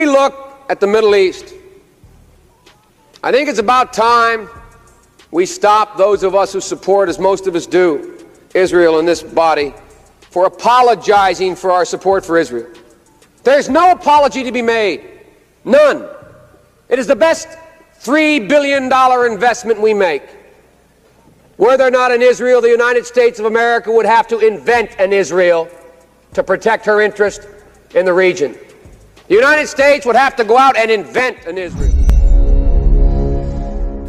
We look at the Middle East. I think it's about time we stop, those of us who support, as most of us do, Israel in this body, for apologizing for our support for Israel. There's no apology to be made. None. It is the best $3 billion investment we make. Were there not an Israel, the United States of America would have to invent an Israel to protect her interest in the region. The United States would have to go out and invent an Israel.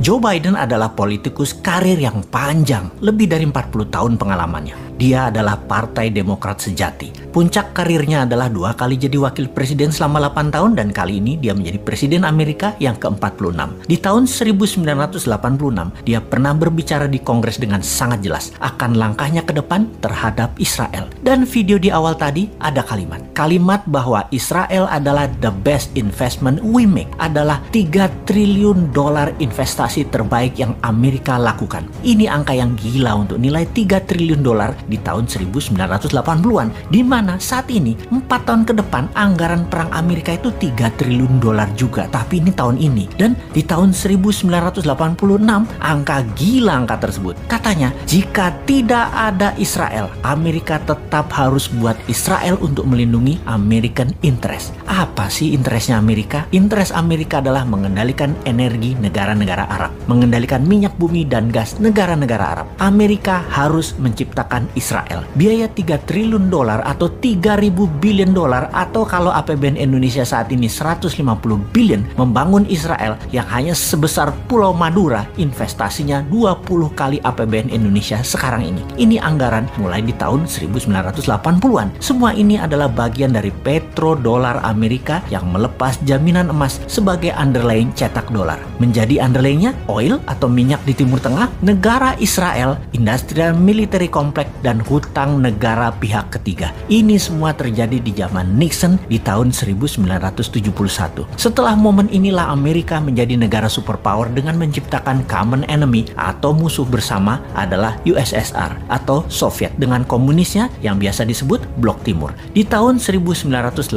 Joe Biden adalah politikus karir yang panjang, lebih dari 40 tahun pengalamannya. Dia adalah Partai Demokrat sejati. Puncak karirnya adalah 2 kali jadi wakil presiden selama 8 tahun dan kali ini dia menjadi presiden Amerika yang ke-46. Di tahun 1986, dia pernah berbicara di Kongres dengan sangat jelas akan langkahnya ke depan terhadap Israel. Dan video di awal tadi ada kalimat bahwa Israel adalah the best investment we make, adalah $3 triliun investasi terbaik yang Amerika lakukan. Ini angka yang gila untuk nilai $3 triliun di tahun 1980-an, di mana saat ini 4 tahun ke depan anggaran perang Amerika itu $3 triliun juga. Tapi ini tahun ini, dan di tahun 1986 angka tersebut. Katanya jika tidak ada Israel, Amerika tetap harus buat Israel untuk melindungi American interest. Apa sih interestnya Amerika? Interest Amerika adalah mengendalikan energi negara-negara Arab, mengendalikan minyak bumi dan gas negara-negara Arab. Amerika harus menciptakan Israel. Biaya $3 triliun atau 3.000 billion atau kalau APBN Indonesia saat ini 150 billion membangun Israel yang hanya sebesar Pulau Madura, investasinya 20 kali APBN Indonesia sekarang ini. Ini anggaran mulai di tahun 1980-an. Semua ini adalah bagian dari petrodolar Amerika yang melepas jaminan emas sebagai underlying cetak dolar. Menjadi underlyingnya oil atau minyak di Timur Tengah, negara Israel, industrial military complex, dan hutang negara pihak ketiga. Ini semua terjadi di zaman Nixon di tahun 1971. Setelah momen inilah Amerika menjadi negara superpower dengan menciptakan common enemy atau musuh bersama adalah USSR atau Soviet dengan komunisnya yang biasa disebut Blok Timur. Di tahun 1989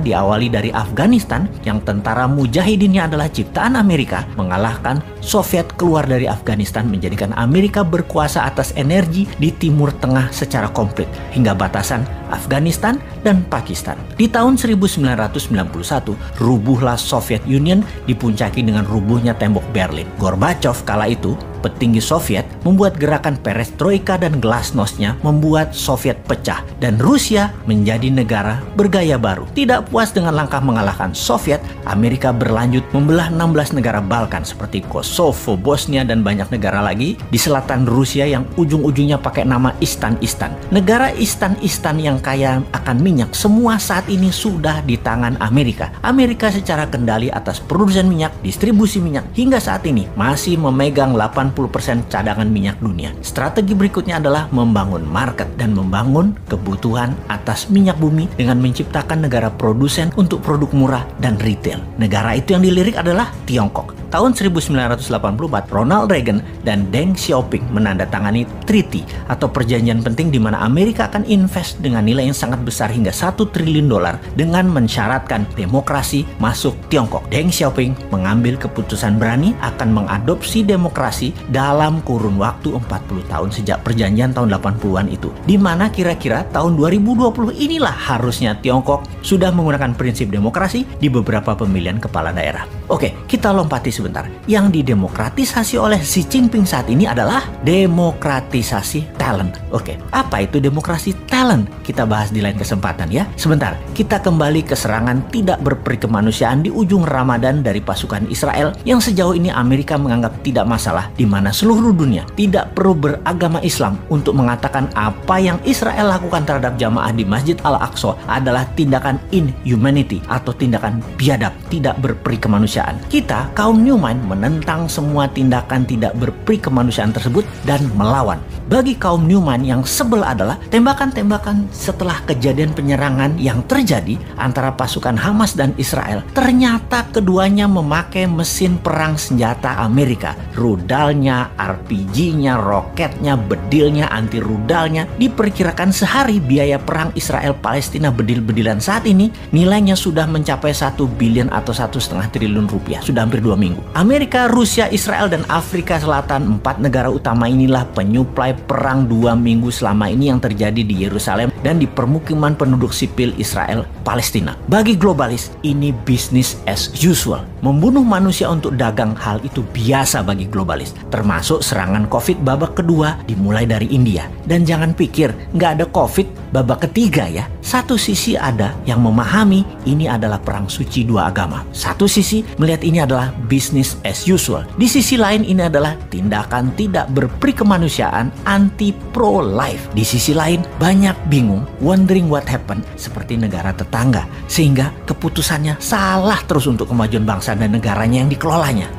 diawali dari Afghanistan yang tentara mujahidinnya adalah ciptaan Amerika, mengalahkan Soviet keluar dari Afghanistan, menjadikan Amerika berkuasa atas energi di Timur Tengah secara komplit hingga batasan Afghanistan dan Pakistan. Di tahun 1991 rubuhlah Soviet Union dipuncaki dengan rubuhnya tembok Berlin. Gorbachev kala itu petinggi Soviet membuat gerakan perestroika dan glasnostnya membuat Soviet pecah dan Rusia menjadi negara bergaya baru. Tidak puas dengan langkah mengalahkan Soviet, Amerika berlanjut membelah 16 negara Balkan seperti Kosovo, Bosnia, dan banyak negara lagi di selatan Rusia yang ujung-ujungnya pakai nama Istan-Istan. Negara Istan-Istan yang kaya akan minyak semua saat ini sudah di tangan Amerika. Amerika secara kendali atas produsen minyak, distribusi minyak, hingga saat ini masih memegang 80% cadangan minyak dunia. Strategi berikutnya adalah membangun market dan membangun kebutuhan atas minyak bumi dengan menciptakan negara produsen untuk produk murah dan retail. Negara itu yang dilirik adalah Tiongkok. Tahun 1984, Ronald Reagan dan Deng Xiaoping menandatangani treaty atau perjanjian penting di mana Amerika akan invest dengan nilai yang sangat besar hingga $1 triliun dengan mensyaratkan demokrasi masuk Tiongkok. Deng Xiaoping mengambil keputusan berani akan mengadopsi demokrasi dalam kurun waktu 40 tahun sejak perjanjian tahun 80-an itu. Di mana kira-kira tahun 2020 inilah harusnya Tiongkok sudah menggunakan prinsip demokrasi di beberapa pemilihan kepala daerah. Oke, kita lompati sebentar. Yang didemokratisasi oleh Xi Jinping saat ini adalah demokratisasi talent. Oke, apa itu demokrasi talent? Kita bahas di lain kesempatan ya. Sebentar, kita kembali ke serangan tidak berperi kemanusiaan di ujung Ramadan dari pasukan Israel yang sejauh ini Amerika menganggap tidak masalah, di mana seluruh dunia tidak perlu beragama Islam untuk mengatakan apa yang Israel lakukan terhadap jamaah di Masjid Al-Aqsa adalah tindakan inhumanity atau tindakan biadab, tidak berperi kemanusiaan. Kita, kaum Newman menentang semua tindakan tidak berperi kemanusiaan tersebut dan melawan. Bagi kaum Newman yang sebel adalah tembakan-tembakan setelah kejadian penyerangan yang terjadi antara pasukan Hamas dan Israel. Ternyata keduanya memakai mesin perang senjata Amerika. Rudalnya, RPG-nya, roketnya, bedilnya, anti rudalnya. Diperkirakan sehari biaya perang Israel-Palestina bedil-bedilan saat ini nilainya sudah mencapai 1 billion atau 1,5 triliun rupiah. Sudah hampir 2 minggu. Amerika, Rusia, Israel, dan Afrika Selatan, 4 negara utama inilah penyuplai perang 2 minggu selama ini yang terjadi di Yerusalem dan di permukiman penduduk sipil Israel Palestina. Bagi globalis, ini business as usual. Membunuh manusia untuk dagang, hal itu biasa bagi globalis. Termasuk serangan COVID babak kedua dimulai dari India. Dan jangan pikir nggak ada COVID babak ketiga ya. Satu sisi ada yang memahami ini adalah perang suci dua agama. Satu sisi melihat ini adalah business as usual. Di sisi lain ini adalah tindakan tidak berperi kemanusiaan anti pro-life. Di sisi lain banyak bingung, wondering what happened seperti negara tetangga. Sehingga keputusannya salah terus untuk kemajuan bangsa dan negaranya yang dikelolanya.